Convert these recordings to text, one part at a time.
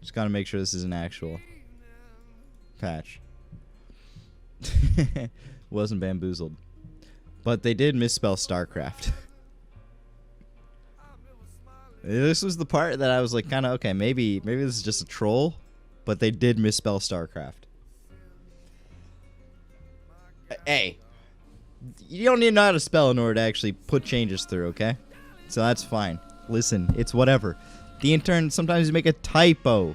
Just gotta make sure this is an actual patch. Wasn't bamboozled. But they did misspell StarCraft. This was the part that I was like, kind of, okay, maybe this is just a troll, but they did misspell StarCraft. Hey, you don't need to know how to spell in order to actually put changes through, okay? So that's fine. Listen, it's whatever. The intern, sometimes you make a typo.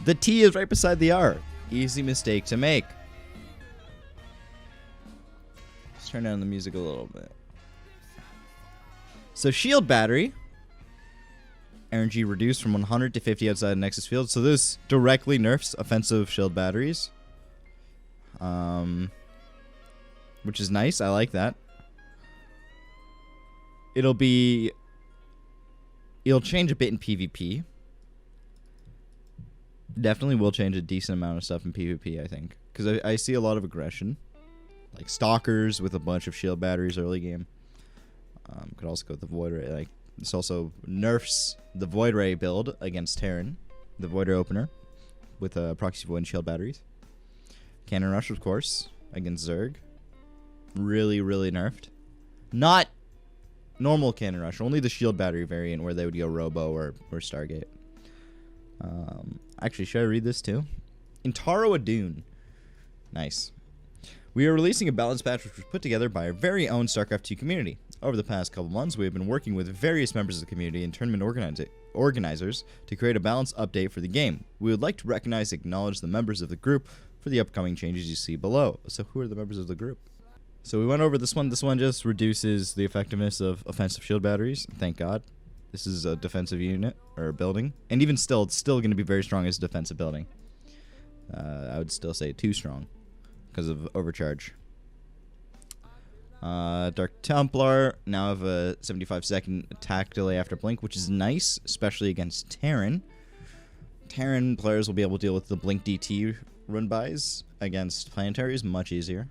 The T is right beside the R. Easy mistake to make. Let's turn down the music a little bit. So shield battery. Energy reduced from 100 to 50 outside Nexus field. So this directly nerfs offensive shield batteries. Which is nice. I like that. It'll change a bit in PvP. Definitely will change a decent amount of stuff in PvP, I think. Because I see a lot of aggression. Like stalkers with a bunch of shield batteries early game. Could also go with the VOIDRAY. Like, this also nerfs the VOIDRAY build against Terran. The VOIDRAY opener. With proxy void and shield batteries. Cannon Rush, of course, against Zerg. Really, really nerfed. Not normal Cannon Rush. Only the shield battery variant where they would go Robo or Stargate. Actually, should I read this too? Intaro Adun. Nice. We are releasing a balance patch which was put together by our very own StarCraft 2 community. Over the past couple months, we have been working with various members of the community and tournament organizers to create a balance update for the game. We would like to recognize and acknowledge the members of the group for the upcoming changes you see below. So who are the members of the group? So we went over this one. This one just reduces the effectiveness of offensive shield batteries. Thank God. This is a defensive unit, or building. And even still, it's still going to be very strong as a defensive building. I would still say too strong because of overcharge. Dark Templar now have a 75-second attack delay after blink, which is nice, especially against Terran. Terran players will be able to deal with the blink DT run-bys against planetaries much easier.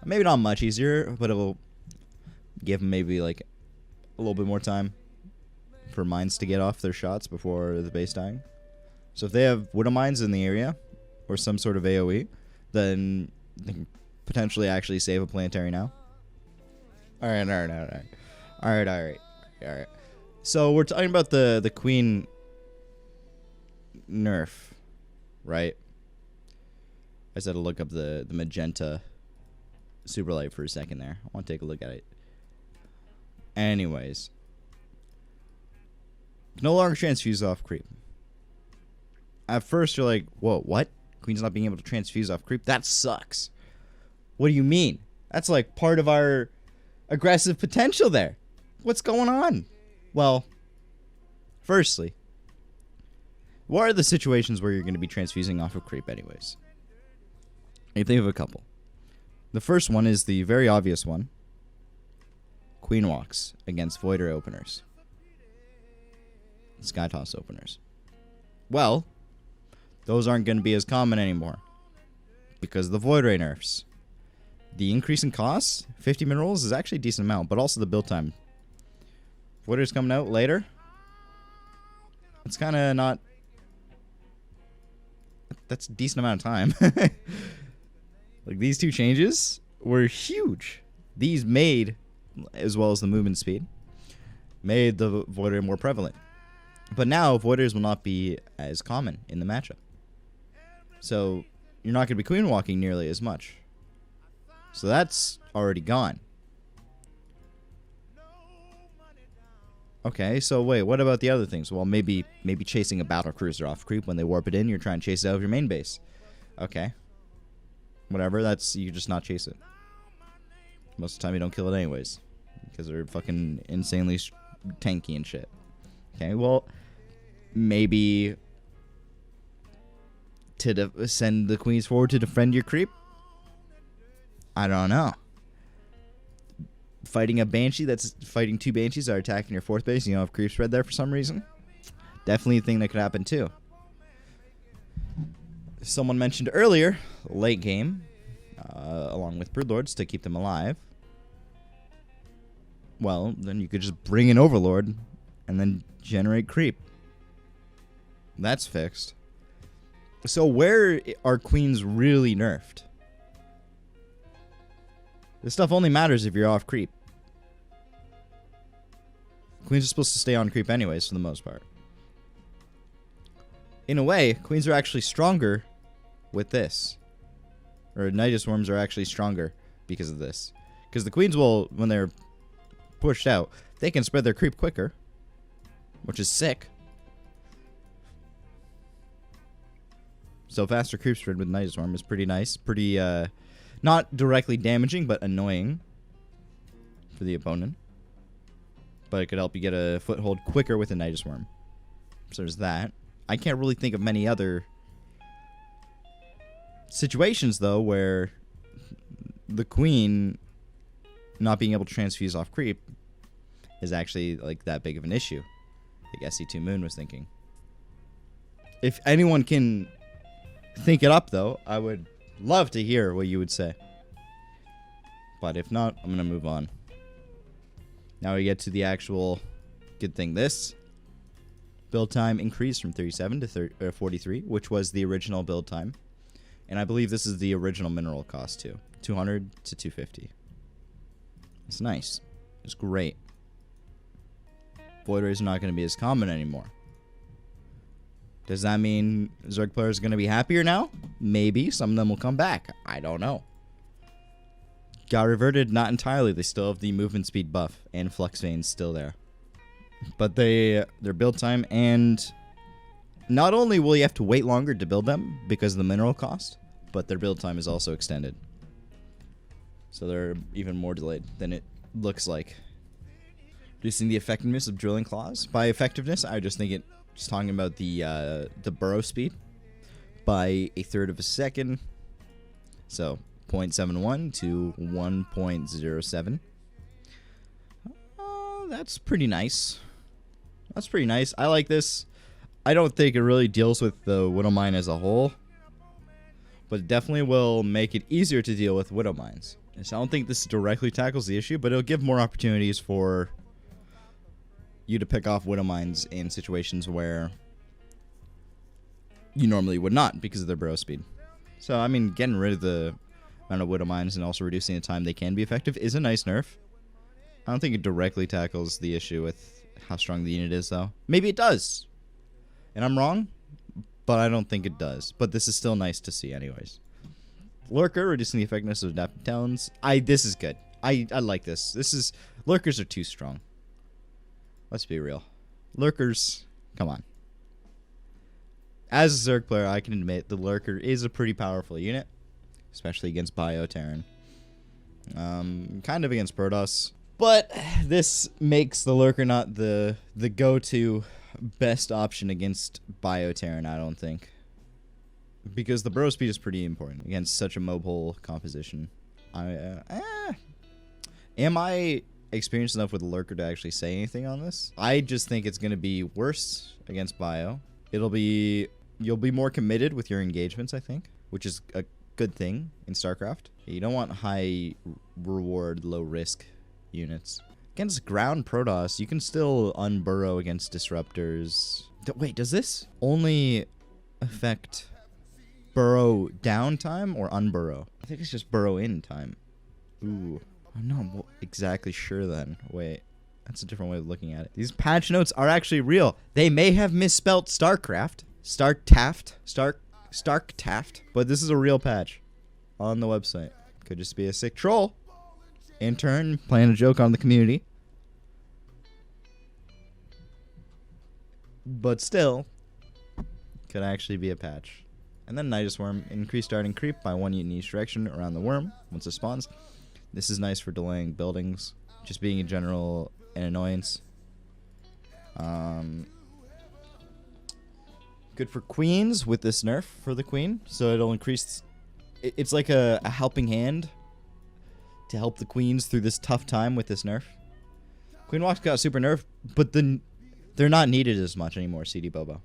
Maybe not much easier, but it will give them maybe like a little bit more time for mines to get off their shots before the base dying. So if they have Widow mines in the area or some sort of AoE, then they can potentially actually save a planetary now. Alright. So we're talking about the Queen nerf, right? I just had to look up the magenta super light for a second there. I want to take a look at it. Anyways. No longer transfuse off creep. At first you're like, whoa, what? Queen's not being able to transfuse off creep? That sucks. What do you mean? That's like part of our aggressive potential there. What's going on? Well, firstly, what are the situations where you're going to be transfusing off of creep anyways? You think of a couple. The first one is the very obvious one. Queen walks against VOIDRAY openers. Sky Toss openers. Well, those aren't going to be as common anymore because of the VOIDRAY nerfs. The increase in costs, 50 minerals, is actually a decent amount, but also the build time. VOIDRAY's coming out later. It's kind of not... That's a decent amount of time. Like, these two changes were huge. These made, as well as the movement speed, made the VOIDRAY more prevalent. But now, VOIDRAYs will not be as common in the matchup. So, you're not going to be queen walking nearly as much. So that's already gone. Okay, so wait, what about the other things? Well, maybe chasing a battle cruiser off creep when they warp it in, you're trying to chase it out of your main base. Okay. Whatever, you just not chase it. Most of the time you don't kill it anyways. Because they're fucking insanely tanky and shit. Okay, well, maybe to send the queens forward to defend your creep? I don't know. Fighting a Banshee that's fighting two Banshees that are attacking your fourth base, you don't have creep spread there for some reason? Definitely a thing that could happen too. Someone mentioned earlier, late game, along with Broodlords to keep them alive. Well, then you could just bring in Overlord and then generate creep. That's fixed. So where are queens really nerfed? This stuff only matters if you're off creep. Queens are supposed to stay on creep anyways, for the most part. In a way, queens are actually stronger with this. Or Nidus Worms are actually stronger because of this. Because the queens will, when they're pushed out, they can spread their creep quicker. Which is sick. So faster creep spread with Nidus Worm is pretty nice. Pretty, not directly damaging, but annoying for the opponent. But it could help you get a foothold quicker with a Nidus Worm. So there's that. I can't really think of many other situations, though, where the queen not being able to transfuse off creep is actually, like, that big of an issue. Like Sc2 Moon was thinking. If anyone can think it up, though, I would love to hear what you would say. But if not, I'm going to move on. Now we get to the actual good thing. This build time increased from 37 to 43, which was the original build time. And I believe this is the original mineral cost, too. 200 to 250. It's nice. It's great. Void Rays are not going to be as common anymore. Does that mean Zerg players are going to be happier now? Maybe. Some of them will come back. I don't know. Got reverted? Not entirely. They still have the movement speed buff and Flux Veins still there. But their build time, and not only will you have to wait longer to build them because of the mineral cost, but their build time is also extended. So they're even more delayed than it looks like. Reducing the effectiveness of drilling claws. By effectiveness, I just think it's talking about the burrow speed by 1/3 of a second. So 0.71 to 1.07. That's pretty nice. That's pretty nice. I like this. I don't think it really deals with the Widow Mine as a whole, but it definitely will make it easier to deal with Widow Mines. So I don't think this directly tackles the issue, but it'll give more opportunities for you to pick off Widow Mines in situations where you normally would not because of their burrow speed. So, I mean, getting rid of the amount of Widow Mines and also reducing the time they can be effective is a nice nerf. I don't think it directly tackles the issue with how strong the unit is, though. Maybe it does. And I'm wrong, but I don't think it does. But this is still nice to see anyways. Lurker, reducing the effectiveness of adaptive talents. This is good. I like this. Lurkers are too strong. Let's be real. Lurkers, come on. As a Zerg player, I can admit the Lurker is a pretty powerful unit, especially against Bio Terran. Kind of against Protoss. But this makes the Lurker not the go-to best option against Bio Terran, I don't think. Because the burrow speed is pretty important against such a mobile composition. Am I experienced enough with the Lurker to actually say anything on this? I just think it's going to be worse against Bio. You'll be more committed with your engagements, I think, which is a good thing in StarCraft. You don't want high reward, low risk units. Against ground Protoss, you can still unburrow against disruptors. Wait, does this only affect burrow down time or unburrow? I think it's just burrow in time. Ooh. I'm not exactly sure then. Wait. That's a different way of looking at it. These patch notes are actually real. They may have misspelt StarCraft. Stark Taft. But this is a real patch on the website. Could just be a sick troll. Intern playing a joke on the community. But still, could actually be a patch. And then Nidus Worm, increase starting creep by 1 unit in each direction around the worm once it spawns. This is nice for delaying buildings, just being in general an annoyance. Good for queens with this nerf for the queen, so it'll increase. It's like a helping hand to help the queens through this tough time with this nerf. Queen Walks got super nerf, but they're not needed as much anymore, CD Bobo.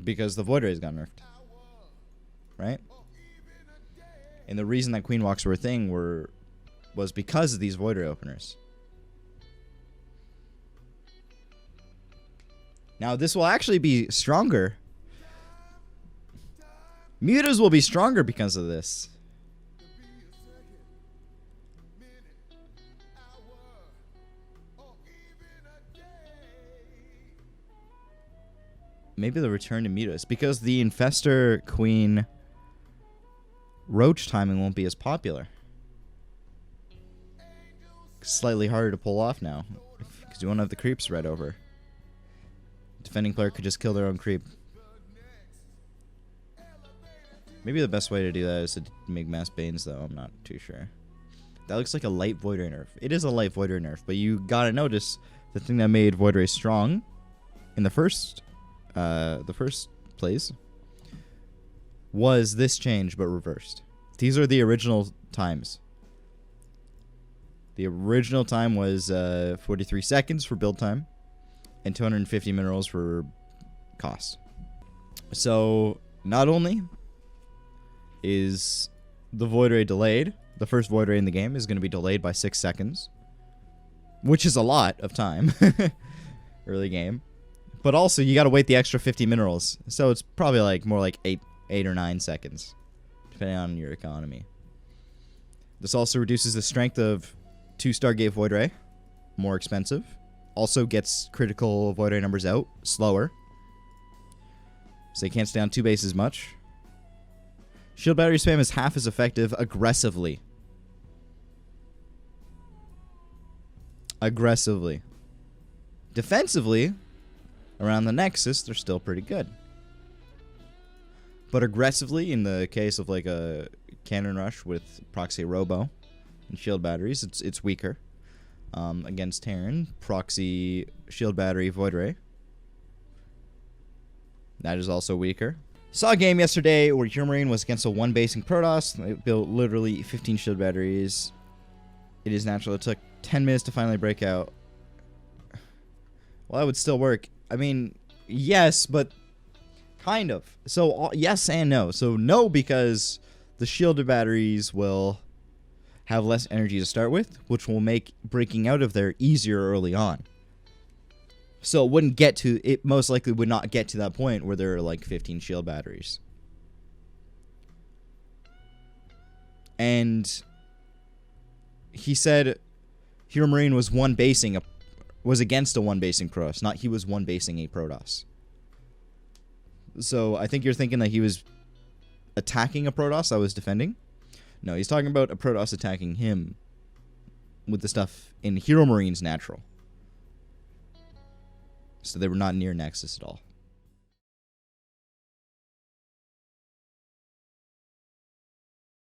Because the VOIDRAY's got nerfed. Right? And the reason that Queen Walks were a thing was because of these VOIDRAY openers. Now, this will actually be stronger. Mutas will be stronger because of this. Maybe the return to mutas. Because the Infestor Queen Roach timing won't be as popular. Slightly harder to pull off now. Because you won't have the creep spread over. Defending player could just kill their own creep. Maybe the best way to do that is to make mass banes, though. I'm not too sure. That looks like a light VOIDRAY nerf. It is a light VOIDRAY nerf, but you gotta notice the thing that made VOIDRAY strong in the first place was this change, but reversed. These are the original times. The original time was 43 seconds for build time and 250 minerals for cost. So not only is the VOIDRAY delayed, the first VOIDRAY in the game is going to be delayed by 6 seconds, which is a lot of time early game. But also, you got to wait the extra 50 minerals, so it's probably like more like 8 or 9 seconds, depending on your economy. This also reduces the strength of 2 Stargate VOIDRAY, more expensive. Also gets critical VOIDRAY numbers out slower, so they can't stay on 2 bases much. Shield battery spam is half as effective aggressively. Defensively, around the Nexus, they're still pretty good. But aggressively, in the case of like a Cannon Rush with Proxy Robo and Shield Batteries, it's weaker. Against Terran, Proxy Shield Battery VOIDRAY. That is also weaker. Saw a game yesterday where Hero Marine was against a 1 basing Protoss. They built literally 15 Shield Batteries. It is natural. It took 10 minutes to finally break out. Well, that would still work. I mean, yes, but kind of. So, yes and no. So, no, because the shielded batteries will have less energy to start with, which will make breaking out of there easier early on. So, it most likely would not get to that point where there are like 15 shield batteries. And he said Hero Marine was against a 1 basing Protoss, not he was 1 basing a Protoss. So I think you're thinking that he was attacking a Protoss that was defending. No, he's talking about a Protoss attacking him with the stuff in Hero Marine's natural. So they were not near Nexus at all.